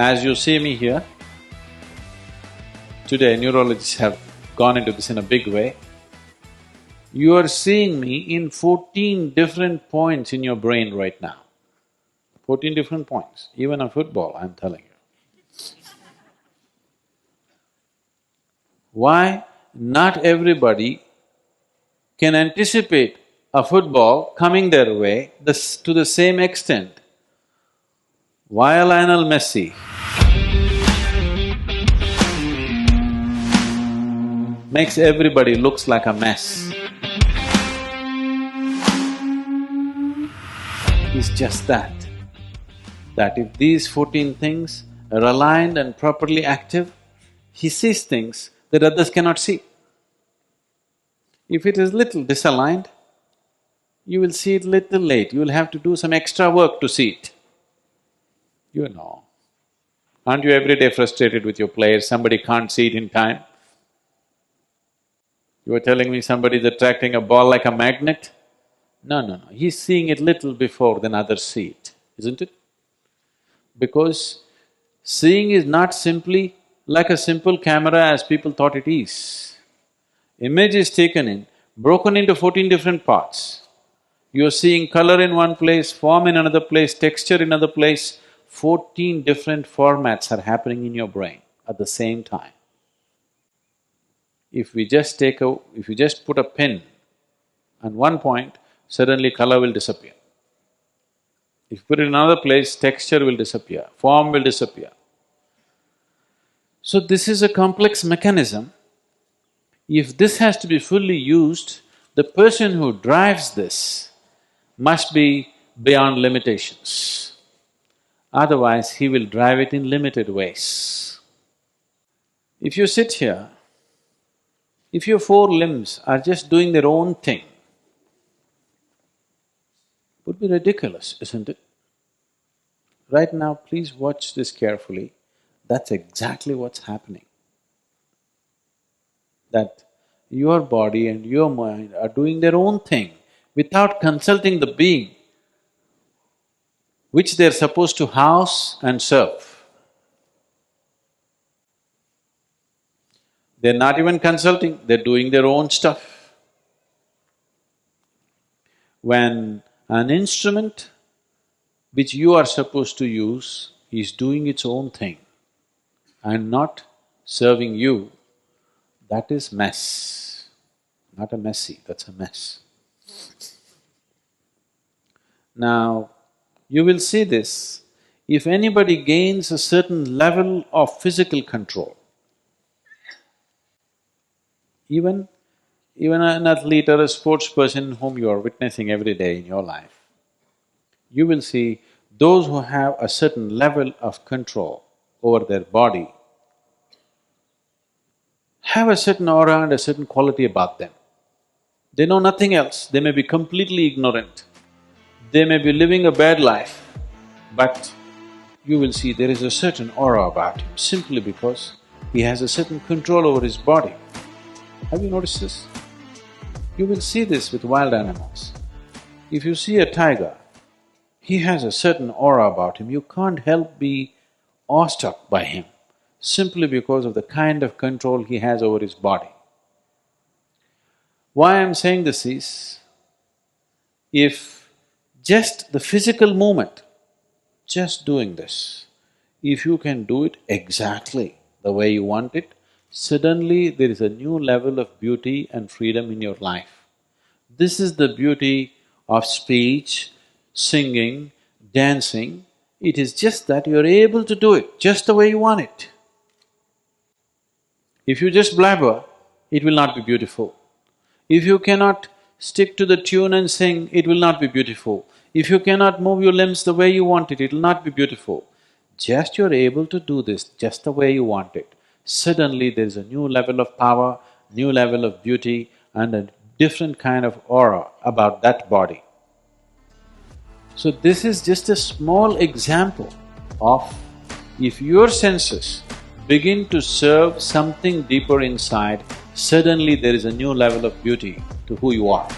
As you see me here, today neurologists have gone into this in a big way. You are seeing me in 14 different points in your brain right now. 14 different points, even a football, I'm telling you. Why? Not everybody can anticipate a football coming their way to the same extent. Why Lionel Messi makes everybody looks like a mess. It's just that if these 14 things are aligned and properly active, he sees things that others cannot see. If it is little disaligned, you will see it little late, you will have to do some extra work to see it. You know. Aren't you every day frustrated with your players, somebody can't see it in time? You were telling me somebody's attracting a ball like a magnet? No, he's seeing it little before than others see it, isn't it? Because seeing is not simply like a simple camera as people thought it is. Image is taken in, broken into 14 different parts. You're seeing color in one place, form in another place, texture in another place. 14 different formats are happening in your brain at the same time. If you just put a pin on one point, suddenly color will disappear. If you put it in another place, texture will disappear, form will disappear. So this is a complex mechanism. If this has to be fully used, the person who drives this must be beyond limitations. Otherwise, he will drive it in limited ways. If you sit here, if your four limbs are just doing their own thing, it would be ridiculous, isn't it? Right now, please watch this carefully. That's exactly what's happening. That your body and your mind are doing their own thing without consulting the being which they're supposed to house and serve. They're not even consulting, they're doing their own stuff. When an instrument which you are supposed to use is doing its own thing and not serving you, that is mess. Not a Messi, that's a mess. Now, you will see this, if anybody gains a certain level of physical control, even an athlete or a sports person whom you are witnessing every day in your life, you will see those who have a certain level of control over their body have a certain aura and a certain quality about them. They know nothing else, they may be completely ignorant, they may be living a bad life, but you will see there is a certain aura about him simply because he has a certain control over his body. Have you noticed this? You will see this with wild animals. If you see a tiger, he has a certain aura about him, you can't help be awestruck by him simply because of the kind of control he has over his body. Why I'm saying this is, if just the physical movement, just doing this, if you can do it exactly the way you want it, suddenly there is a new level of beauty and freedom in your life. This is the beauty of speech, singing, dancing. It is just that you're able to do it just the way you want it. If you just blabber, it will not be beautiful. If you cannot stick to the tune and sing, it will not be beautiful. If you cannot move your limbs the way you want it, it will not be beautiful. Just you're able to do this just the way you want it, suddenly there is a new level of power, new level of beauty and a different kind of aura about that body. So this is just a small example of if your senses begin to serve something deeper inside, suddenly there is a new level of beauty to who you are.